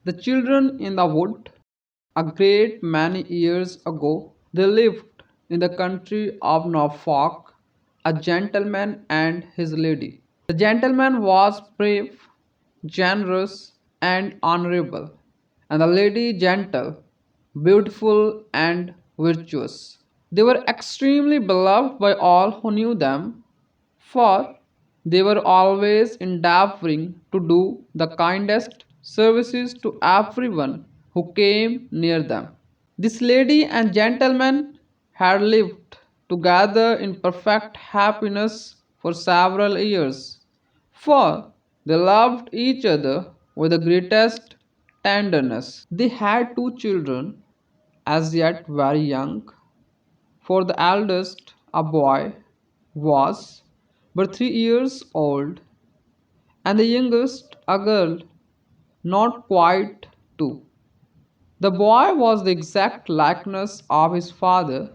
The children in the wood. A great many years ago, there lived in the country of Norfolk a gentleman and his lady. The gentleman was brave, generous, and honorable, and the lady gentle, beautiful, and virtuous. They were extremely beloved by all who knew them, for they were always endeavoring to do the kindest services to everyone who came near them. This lady and gentleman had lived together in perfect happiness for several years, for they loved each other with the greatest tenderness. They had two children, as yet very young, for the eldest, a boy, was but 3 years old, and the youngest, a girl, not quite two. The boy was the exact likeness of his father,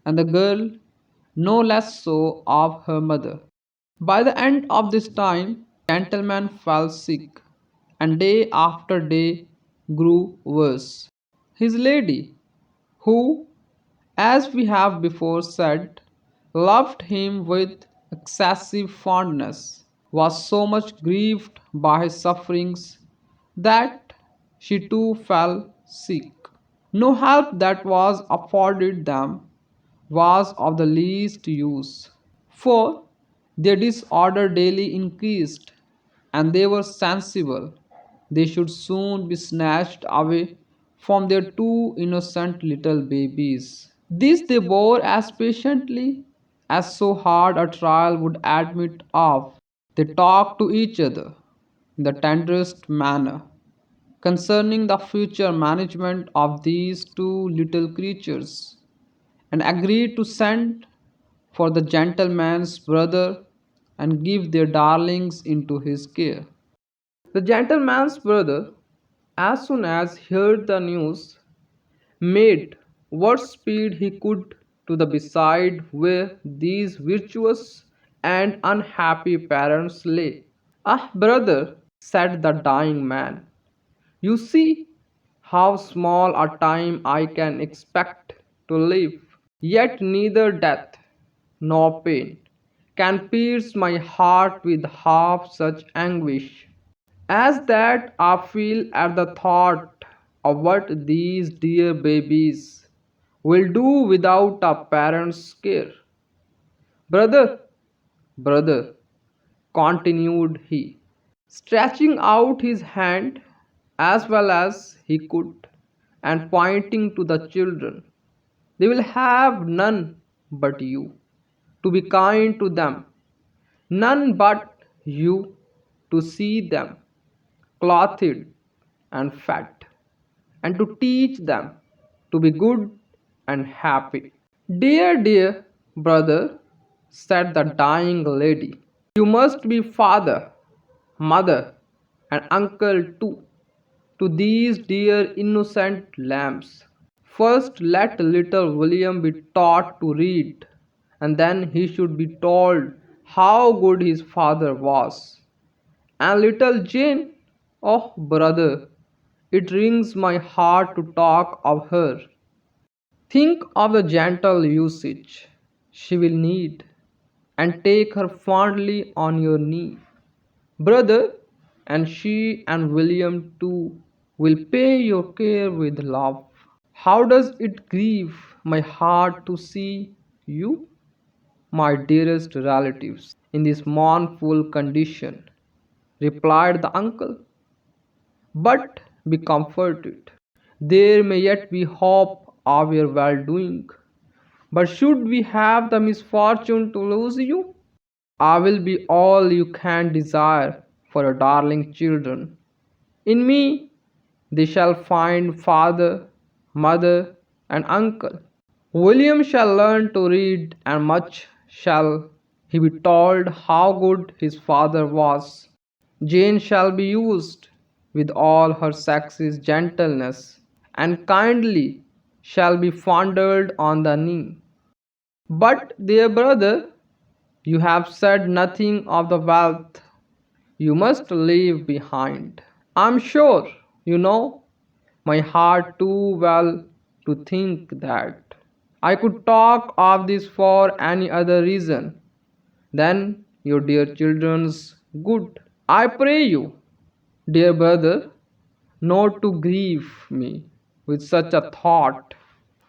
and the girl no less so of her mother. By the end of this time, the gentleman fell sick, and day after day grew worse. His lady, who, as we have before said, loved him with excessive fondness, was so much grieved by his sufferings that she too fell sick. No help that was afforded them was of the least use, for their disorder daily increased, and they were sensible they should soon be snatched away from their two innocent little babies. This they bore as patiently as so hard a trial would admit of. They talked to each other in the tenderest manner concerning the future management of these two little creatures, and agreed to send for the gentleman's brother and give their darlings into his care. The gentleman's brother, as soon as he heard the news, made what speed he could to the beside where these virtuous and unhappy parents lay. Ah, brother, said the dying man, you see how small a time I can expect to live. Yet neither death nor pain can pierce my heart with half such anguish as that I feel at the thought of what these dear babies will do without a parent's care. Brother, brother, continued he, stretching out his hand as well as he could and pointing to the children, they will have none but you to be kind to them, none but you to see them clothed and fed, and to teach them to be good and happy. Dear, dear brother, said the dying lady, you must be father, mother, and uncle too to these dear innocent lambs. First, let little William be taught to read, and then he should be told how good his father was. And little Jane, oh brother, it wrings my heart to talk of her. Think of the gentle usage she will need, and take her fondly on your knee. Brother, and she and William too will pay your care with love. How does it grieve my heart to see you, my dearest relatives, in this mournful condition, replied the uncle. But be comforted. There may yet be hope of your well doing. But should we have the misfortune to lose you, I will be all you can desire for your darling children. In me they shall find father, mother, and uncle. William shall learn to read, and much shall he be told how good his father was. Jane shall be used with all her sex's gentleness, and kindly shall be fondled on the knee. But, dear brother, you have said nothing of the wealth you must leave behind. I am sure You know my heart too well to think that I could talk of this for any other reason than your dear children's good. I pray you, dear brother, not to grieve me with such a thought.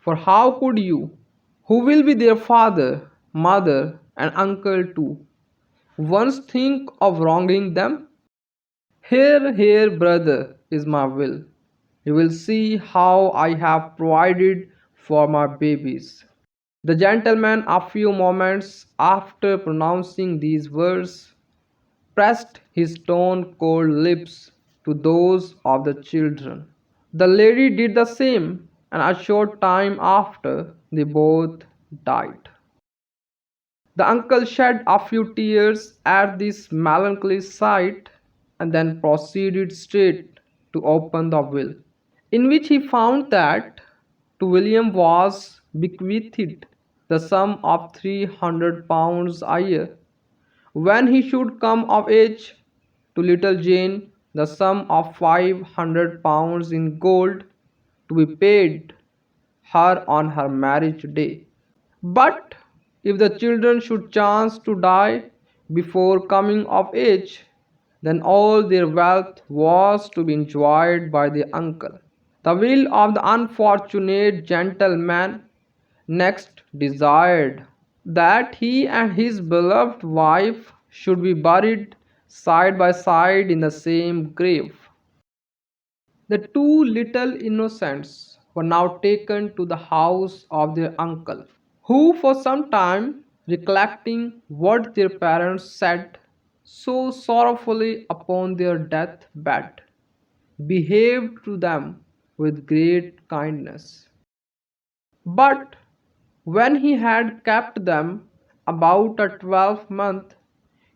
For how could you, who will be their father, mother, and uncle too, once think of wronging them? Here, here, brother, is my will. You will see how I have provided for my babies. The gentleman, a few moments after pronouncing these words, pressed his stone cold lips to those of the children. The lady did the same, and a short time after, they both died. The uncle shed a few tears at this melancholy sight and then proceeded straight to open the will, in which he found that to William was bequeathed the sum of £300 a year when he should come of age, to little Jane the sum of £500 in gold to be paid her on her marriage day. But if the children should chance to die before coming of age, then all their wealth was to be enjoyed by the uncle. The will of the unfortunate gentleman next desired that he and his beloved wife should be buried side by side in the same grave. The two little innocents were now taken to the house of their uncle, who for some time, recollecting what their parents said so sorrowfully upon their death bed, behaved to them with great kindness. But when he had kept them about a 12 month,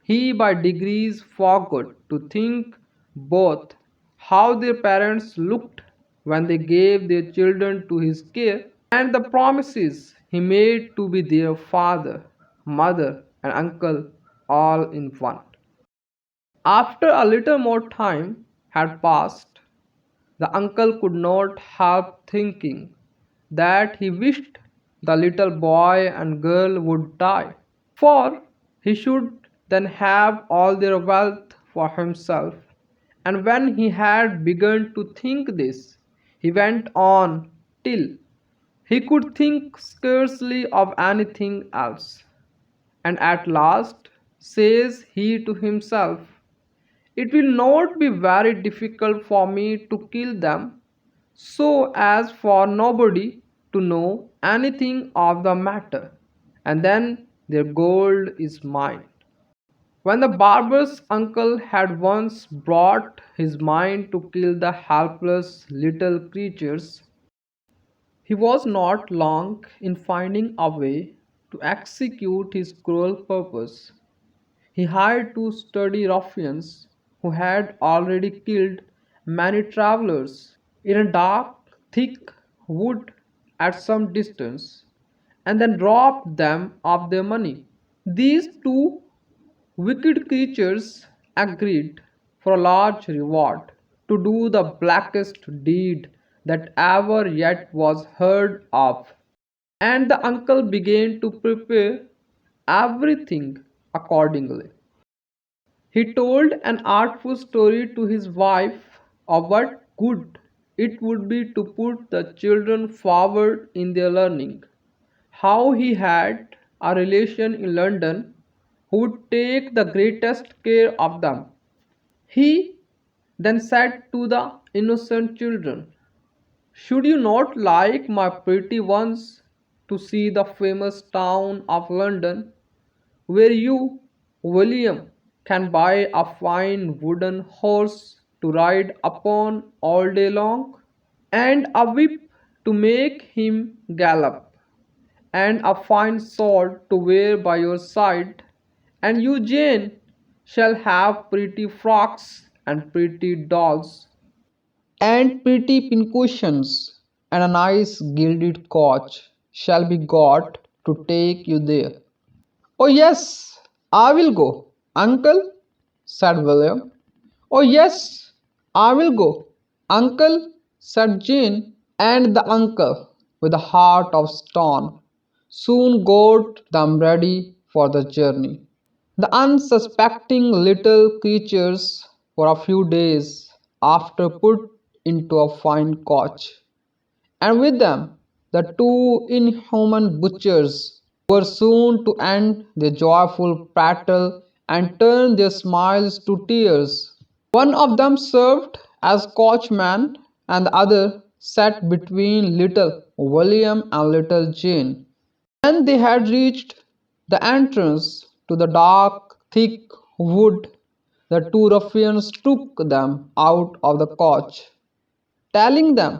he by degrees forgot to think both how their parents looked when they gave their children to his care, and the promises he made to be their father, mother, and uncle all in one. After a little more time had passed, the uncle could not help thinking that he wished the little boy and girl would die, for he should then have all their wealth for himself. And when he had begun to think this, he went on till he could think scarcely of anything else. And at last says he to himself, it will not be very difficult for me to kill them, so as for nobody to know anything of the matter, and then their gold is mine. When the barber's uncle had once brought his mind to kill the helpless little creatures, he was not long in finding a way to execute his cruel purpose. He hired two sturdy ruffians who had already killed many travelers in a dark, thick wood at some distance, and then robbed them of their money. These two wicked creatures agreed for a large reward to do the blackest deed that ever yet was heard of, and the uncle began to prepare everything accordingly. He told an artful story to his wife of what good it would be to put the children forward in their learning, how he had a relation in London who would take the greatest care of them. He then said to the innocent children, should you not like, my pretty ones, to see the famous town of London, where you, William, can buy a fine wooden horse to ride upon all day long, and a whip to make him gallop, and a fine sword to wear by your side, and you, Jane, shall have pretty frocks and pretty dolls, and pretty pincushions, and a nice gilded coach shall be got to take you there. Oh, yes, I will go, uncle, said William. Oh, yes, I will go, "Uncle," said Jane, and the uncle, with a heart of stone, soon got them ready for the journey. The unsuspecting little creatures for a few days after put into a fine coach, and with them the two inhuman butchers who were soon to end their joyful prattle and turn their smiles to tears. One of them served as coachman, and the other sat between little William and little Jane. When they had reached the entrance to the dark, thick wood, the two ruffians took them out of the coach, telling them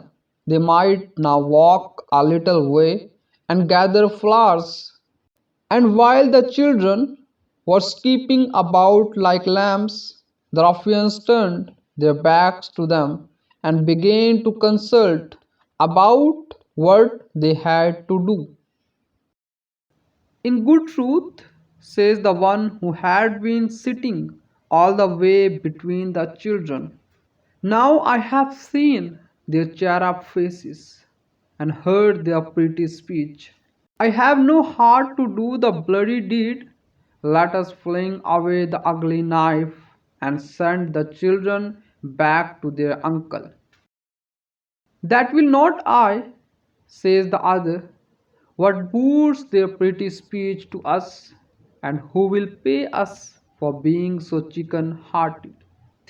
they might now walk a little way and gather flowers. And while the children were skipping about like lambs, the ruffians turned their backs to them and began to consult about what they had to do. "In good truth," says the one who had been sitting all the way between the children, "now I have seen their cherub faces, and heard their pretty speech. I have no heart to do the bloody deed. Let us fling away the ugly knife, and send the children back to their uncle." "That will not I," says the other. "What boots their pretty speech to us, and who will pay us for being so chicken hearted?"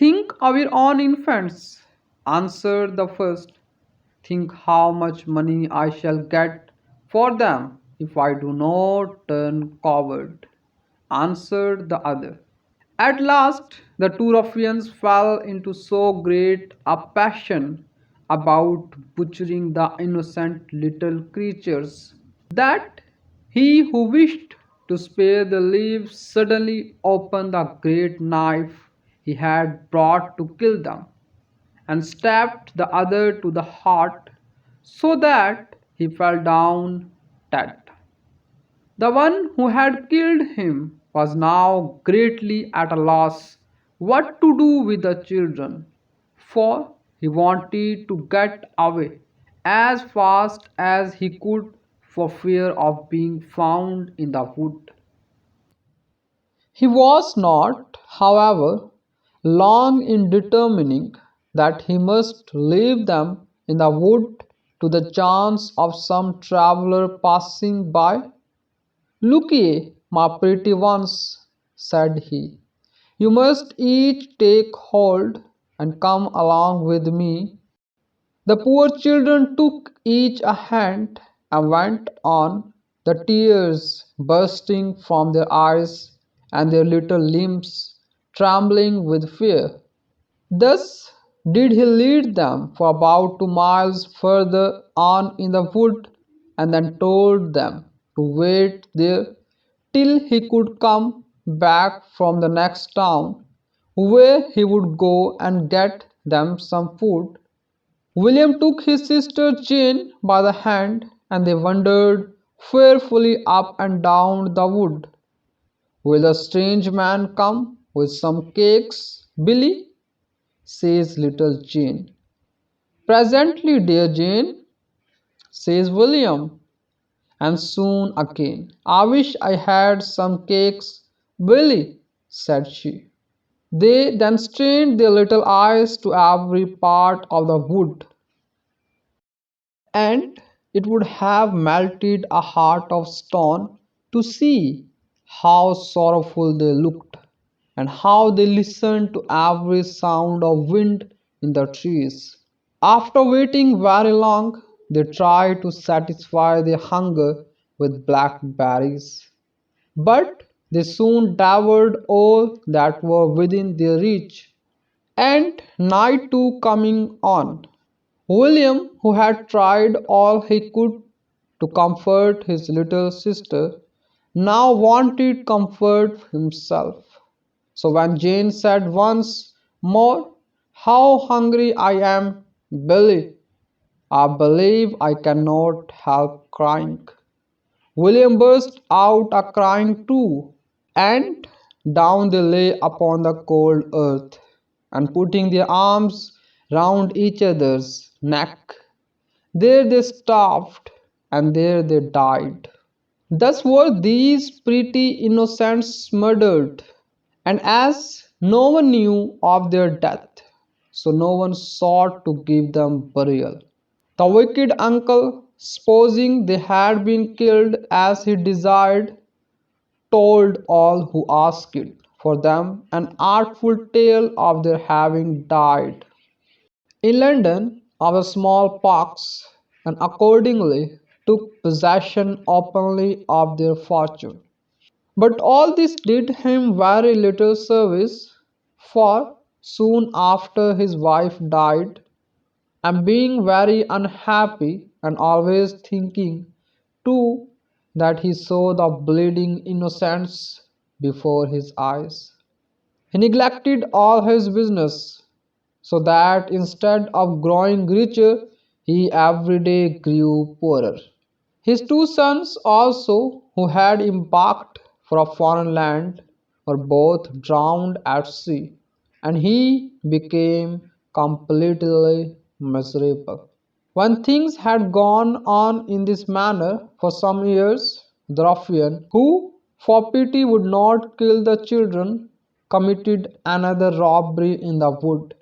"Think of your own infants," answered the first. "Think how much money I shall get for them if I do not turn coward," answered the other. At last the two ruffians fell into so great a passion about butchering the innocent little creatures that he who wished to spare their lives suddenly opened the great knife he had brought to kill them, and stabbed the other to the heart, so that he fell down dead. The one who had killed him was now greatly at a loss what to do with the children, for he wanted to get away as fast as he could for fear of being found in the wood. He was not, however, long in determining that he must leave them in the wood to the chance of some traveller passing by. "Look ye, my pretty ones," said he, "you must each take hold and come along with me." The poor children took each a hand and went on, the tears bursting from their eyes and their little limbs trembling with fear. Thus did he lead them for about 2 miles further on in the wood, and then told them to wait there till he could come back from the next town, where he would go and get them some food. William took his sister Jane by the hand, and they wandered fearfully up and down the wood. "Will the strange man come with some cakes, Billy?" says little Jane. "Presently, dear Jane," says William, and soon again. "I wish I had some cakes, Billy," said she. They then strained their little eyes to every part of the wood, and it would have melted a heart of stone to see how sorrowful they looked, and how they listened to every sound of wind in the trees. After waiting very long, they tried to satisfy their hunger with blackberries, but they soon devoured all that were within their reach. And night too coming on, William, who had tried all he could to comfort his little sister, now wanted comfort himself. So when Jane said once more, "How hungry I am, Billy, I believe I cannot help crying," William burst out a crying too, and down they lay upon the cold earth, and putting their arms round each other's neck. There they starved, and there they died. Thus were these pretty innocents murdered, and as no one knew of their death, so no one sought to give them burial. The wicked uncle, supposing they had been killed as he desired, told all who asked for them an artful tale of their having died in London of a smallpox, and accordingly took possession openly of their fortune. But all this did him very little service, for soon after his wife died, and being very unhappy, and always thinking too that he saw the bleeding innocents before his eyes, he neglected all his business, so that instead of growing richer, he every day grew poorer. His two sons also, who had embarked for a foreign land, were both drowned at sea, and he became completely miserable. When things had gone on in this manner for some years, the ruffian, who for pity would not kill the children, committed another robbery in the wood,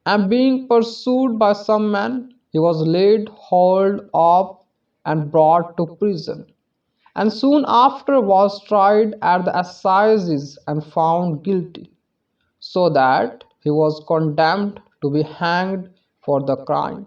and being pursued by some men, he was laid hold of and brought to prison, and soon after was tried at the assizes and found guilty, so that he was condemned to be hanged for the crime.